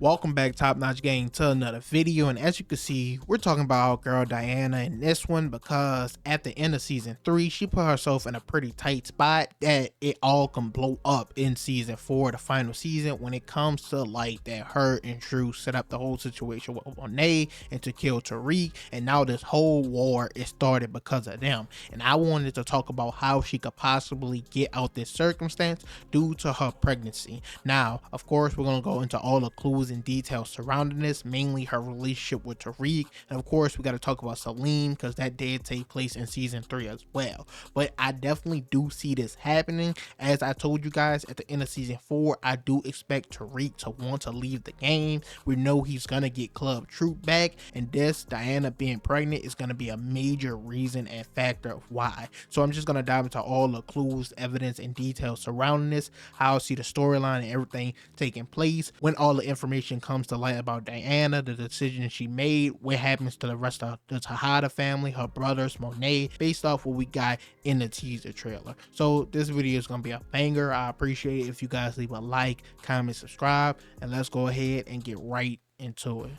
Welcome back, Top Notch Gang, to another video. And as you can see, we're talking about our girl Diana in this one because at the end of season 3, she put herself in a pretty tight spot that it all can blow up in season 4, the final season, when it comes to like that her and Drew set up the whole situation with Monet and to kill Tariq, and now this whole war is started because of them. And I wanted to talk about how she could possibly get out this circumstance due to her pregnancy. Now, of course, we're gonna go into all the clues and details surrounding this, mainly her relationship with Tariq, and of course we got to talk about Salim because that did take place in season 3 as well. But I definitely do see this happening. As I told you guys at the end of season 4, I do expect Tariq to want to leave the game. We know he's gonna get Club Troop back, and this Diana being pregnant is gonna be a major reason and factor of why. So I'm just gonna dive into all the clues, evidence, and details surrounding this, how I see the storyline and everything taking place, when all the information comes to light about Diana, the decision she made, what happens to the rest of the Tejada family, her brothers, Monet, based off what we got in the teaser trailer. So this video is gonna be a banger. I appreciate it if you guys leave a like, comment, subscribe, and let's go ahead and get right into it.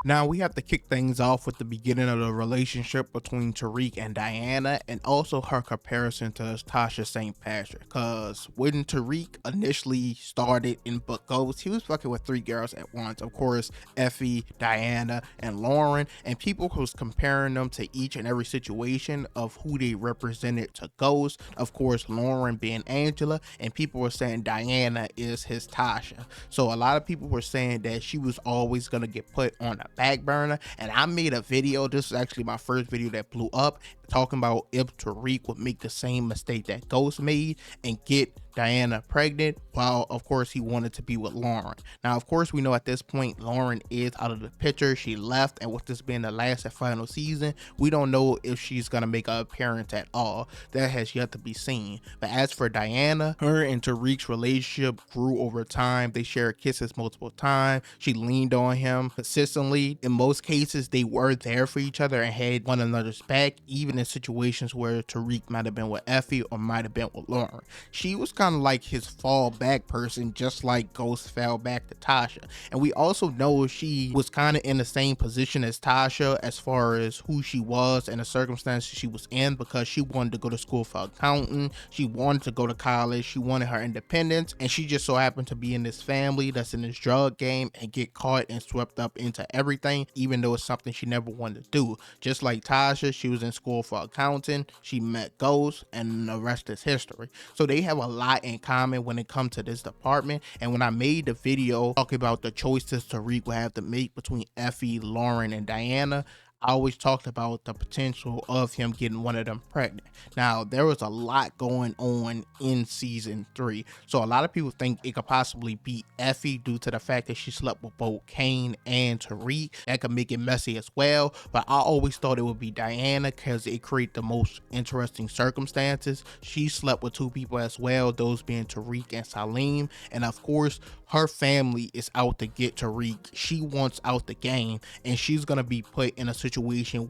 Now we have to kick things off with the beginning of the relationship between Tariq and Diana, and also her comparison to Tasha St. Patrick. Cause when Tariq initially started in Book Ghost, he was fucking with 3 girls at once. Of course, Effie, Diana, and Lauren, and people was comparing them to each and every situation of who they represented to Ghost. Of course, Lauren being Angela, and people were saying Diana is his Tasha. So a lot of people were saying that she was always gonna get put on a back burner, and I made a video, this was actually my first video that blew up, talking about if Tariq would make the same mistake that Ghost made and get Diana pregnant, while of course he wanted to be with Lauren. Now of course we know at this point Lauren is out of the picture, she left, and with this being the last and final season, we don't know if she's gonna make an appearance at all. That has yet to be seen. But as for Diana, her and Tariq's relationship grew over time. They shared kisses multiple times, she leaned on him consistently. In most cases they were there for each other and had one another's back, even in situations where Tariq might have been with Effie or might have been with Lauren. She was kind of like his fallback person, just like Ghost fell back to Tasha. And we also know she was kind of in the same position as Tasha as far as who she was and the circumstances she was in, because she wanted to go to school for accounting, she wanted to go to college, she wanted her independence, and she just so happened to be in this family that's in this drug game and get caught and swept up into everything, even though it's something she never wanted to do. Just like Tasha, she was in school for accounting, she met Ghost, and the rest is history. So they have a lot in common when it comes to this department. And when I made the video talking about the choices Tariq would have to make between Effie, Lauren, and Diana, I always talked about the potential of him getting one of them pregnant. Now, there was a lot going on in season 3. So a lot of people think it could possibly be Effie due to the fact that she slept with both Kane and Tariq. That could make it messy as well. But I always thought it would be Diana because it created the most interesting circumstances. She slept with 2 people as well, those being Tariq and Salim. And of course, her family is out to get Tariq. She wants out the game, and she's going to be put in a situation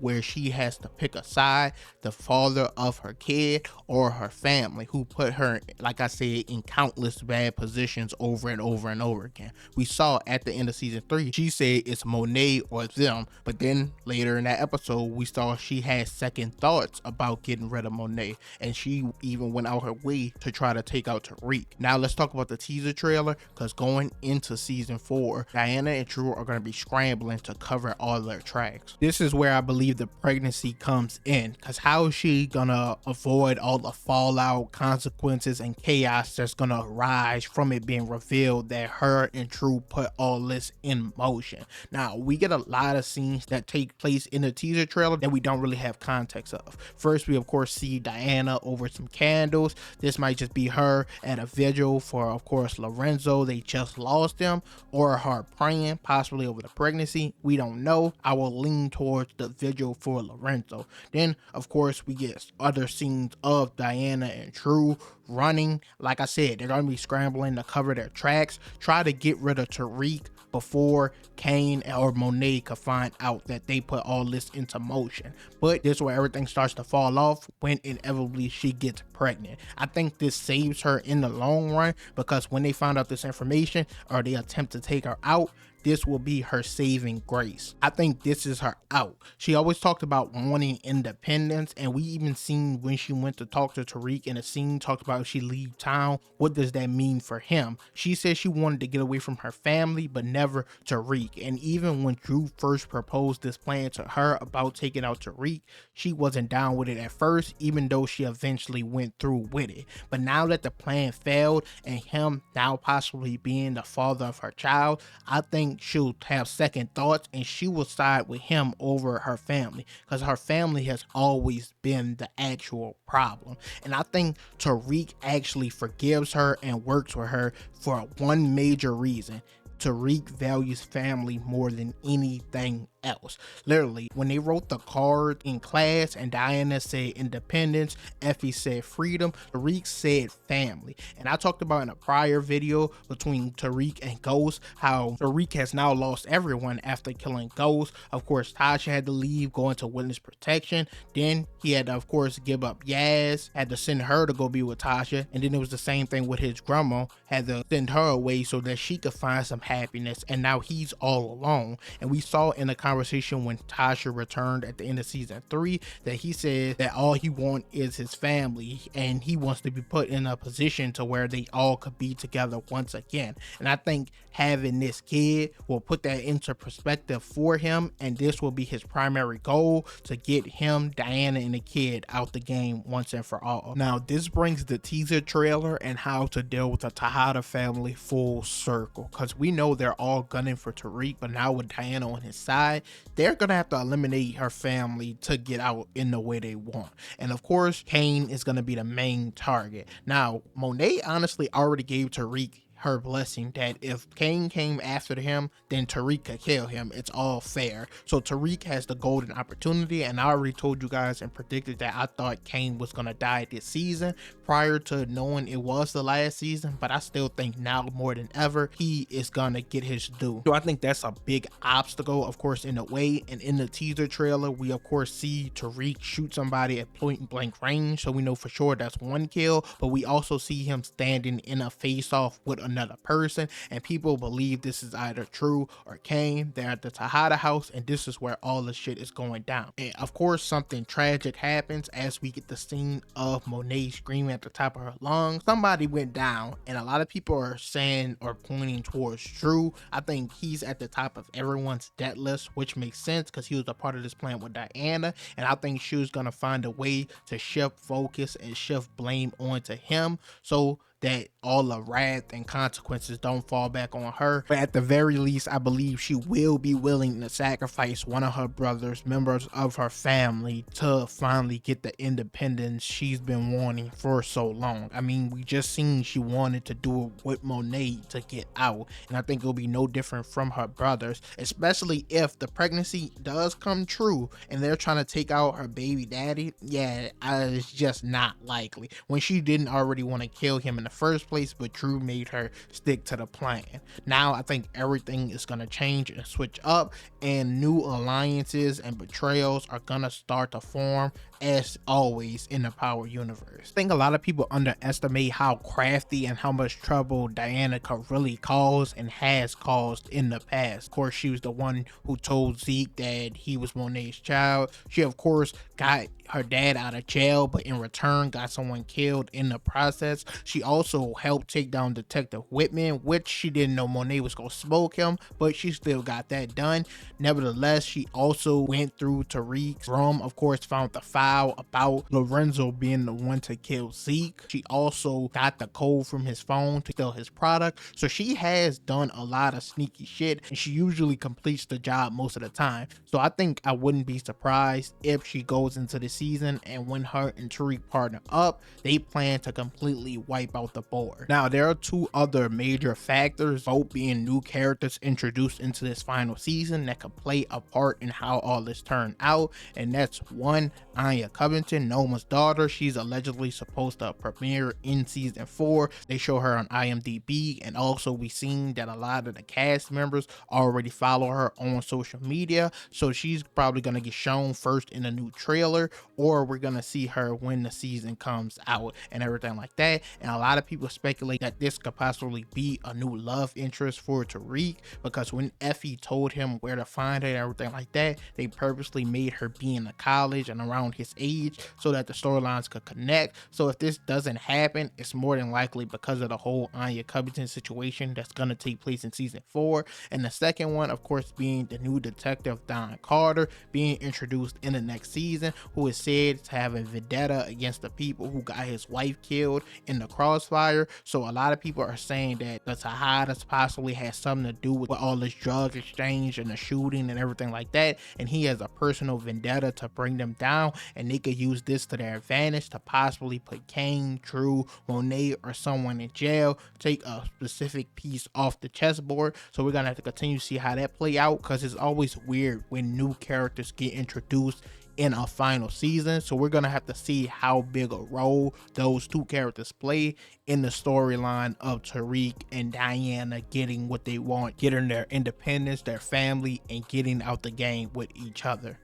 where she has to pick a side, the father of her kid or her family, who put her, like I said, in countless bad positions over and over and over again. We saw at the end of season 3, she said it's Monet or them, but then later in that episode, we saw she had second thoughts about getting rid of Monet, and she even went out her way to try to take out Tariq. Now let's talk about the teaser trailer, because going into season 4, Diana and Drew are going to be scrambling to cover all their tracks. This is where I believe the pregnancy comes in, because how is she gonna avoid all the fallout, consequences, and chaos that's gonna arise from it being revealed that her and Drew put all this in motion? Now we get a lot of scenes that take place in the teaser trailer that we don't really have context of. First, we of course see Diana over some candles. This might just be her at a vigil for, of course, Lorenzo. They just lost him, or her praying possibly over the pregnancy. We don't know. I will lean towards the vigil for Lorenzo. Then of course we get other scenes of Diana and Drew running. Like I said, they're going to be scrambling to cover their tracks, try to get rid of Tariq before Kane or Monet could find out that they put all this into motion. But this is where everything starts to fall off when inevitably she gets pregnant. I think this saves her in the long run, because when they find out this information or they attempt to take her out, this will be her saving grace. I think this is her out. She always talked about wanting independence, and we even seen when she went to talk to Tariq in a scene, talked about if she leave town, what does that mean for him? She said she wanted to get away from her family, but never Tariq. And even when Drew first proposed this plan to her about taking out Tariq, she wasn't down with it at first, even though she eventually went through with it. But now that the plan failed and him now possibly being the father of her child, I think she'll have second thoughts and she will side with him over her family, because her family has always been the actual problem. And I think Tariq actually forgives her and works with her for one major reason. Tariq values family more than anything else. Literally, when they wrote the card in class and Diana said independence, Effie said freedom, Tariq said family. And I talked about in a prior video between Tariq and Ghost how Tariq has now lost everyone after killing Ghost. Of course, Tasha had to leave, go into witness protection. Then he had to, of course, give up Yaz, had to send her to go be with Tasha. And then it was the same thing with his grandma, had to send her away so that she could find some happiness. And now he's all alone. And we saw in the conversation when Tasha returned at the end of season 3 that he said that all he wants is his family, and he wants to be put in a position to where they all could be together once again. And I think having this kid will put that into perspective for him, and this will be his primary goal, to get him, Diana, and the kid out the game once and for all. Now this brings the teaser trailer and how to deal with the Tejada family full circle, because we know they're all gunning for Tariq, but now with Diana on his side, they're gonna have to eliminate her family to get out in the way they want. And of course, Kane is gonna be the main target. Now, Monet honestly already gave Tariq her blessing that if Kane came after him, then Tariq could kill him. It's all fair. So Tariq has the golden opportunity, and I already told you guys and predicted that I thought Kane was gonna die this season prior to knowing it was the last season, but I still think now more than ever he is gonna get his due. So I think that's a big obstacle, of course, in the way. And in the teaser trailer, we of course see Tariq shoot somebody at point blank range, so we know for sure that's one kill, but we also see him standing in a face-off with another person, and people believe this is either true or Kane. They're at the Tejada house, and this is where all the shit is going down. And of course, something tragic happens as we get the scene of Monet screaming at the top of her lungs. Somebody went down, and a lot of people are saying or pointing towards Drew. I think he's at the top of everyone's death list, which makes sense because he was a part of this plan with Diana, and I think she was gonna find a way to shift focus and shift blame onto him so that all the wrath and consequences don't fall back on her. But at the very least, I believe she will be willing to sacrifice one of her brothers, members of her family, to finally get the independence she's been wanting for so long. I mean, we just seen she wanted to do it with Monet to get out, and I think it'll be no different from her brothers, especially if the pregnancy does come true and they're trying to take out her baby daddy. Yeah, it's just not likely when she didn't already want to kill him in the first place, but Drew made her stick to the plan. Now I think everything is gonna change and switch up, and new alliances and betrayals are gonna start to form, as always in the Power universe. I think a lot of people underestimate how crafty and how much trouble Diana could really cause and has caused in the past. Of course, she was the one who told Zeke that he was Monet's child. She of course got her dad out of jail, but in return got someone killed in the process. She also helped take down Detective Whitman, which she didn't know Monet was gonna smoke him, but she still got that done. Nevertheless, she also went through Tariq's room, of course found the file about Lorenzo being the one to kill Zeke. She also got the code from his phone to steal his product. So she has done a lot of sneaky shit, and she usually completes the job most of the time. So I think I wouldn't be surprised if she goes into the season, and when her and Tariq partner up, they plan to completely wipe out the board. Now there are two other major factors, both being new characters introduced into this final season that could play a part in how all this turned out, and that's one, Anya Covington, Noma's daughter. She's allegedly supposed to premiere in season 4. They show her on IMDb, and also we seen that a lot of the cast members already follow her on social media, so she's probably gonna get shown first in a new trailer, or we're gonna see her when the season comes out and everything like that. And a lot of people speculate that this could possibly be a new love interest for Tariq, because when Effie told him where to find her and everything like that, they purposely made her be in the college and around his age so that the storylines could connect. So if this doesn't happen, it's more than likely because of the whole Anya Covington situation that's gonna take place in season 4. And the second one, of course, being the new detective Don Carter being introduced in the next season, who is said to have a vendetta against the people who got his wife killed in the crossfire. So a lot of people are saying that the Tejadas possibly has something to do with all this drug exchange and the shooting and everything like that, and he has a personal vendetta to bring them down, and they could use this to their advantage to possibly put Kane, Drew, Monet, or someone in jail, take a specific piece off the chessboard. So we're gonna have to continue to see how that play out, because it's always weird when new characters get introduced in a final season. So we're gonna have to see how big a role those two characters play in the storyline of Tariq and Diana getting what they want, getting their independence, their family, and getting out the game with each other.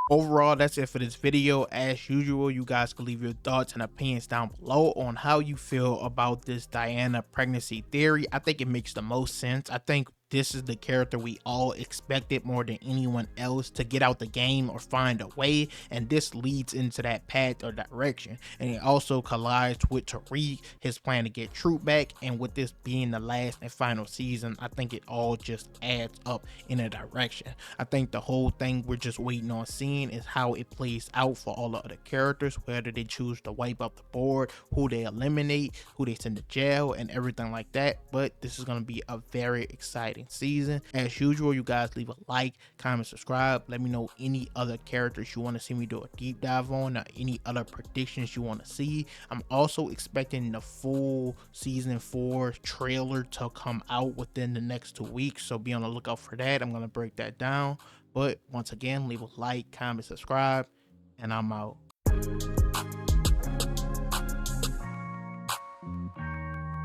Overall, that's it for this video. As usual, you guys can leave your thoughts and opinions down below on how you feel about this Diana pregnancy theory. I think it makes the most sense. I think this is the character we all expected more than anyone else to get out the game or find a way, and this leads into that path or direction. And it also collides with Tariq, his plan to get Troop back, and with this being the last and final season, I think it all just adds up in a direction. I think the whole thing we're just waiting on seeing is how it plays out for all the other characters, whether they choose to wipe up the board, who they eliminate, who they send to jail, and everything like that. But this is going to be a very exciting season. As usual, you guys leave a like, comment, subscribe. Let me know any other characters you want to see me do a deep dive on, or any other predictions you want to see. I'm also expecting the full season 4 trailer to come out within the next 2 weeks, so be on the lookout for that. I'm going to break that down. But once again, leave a like, comment, subscribe, and I'm out.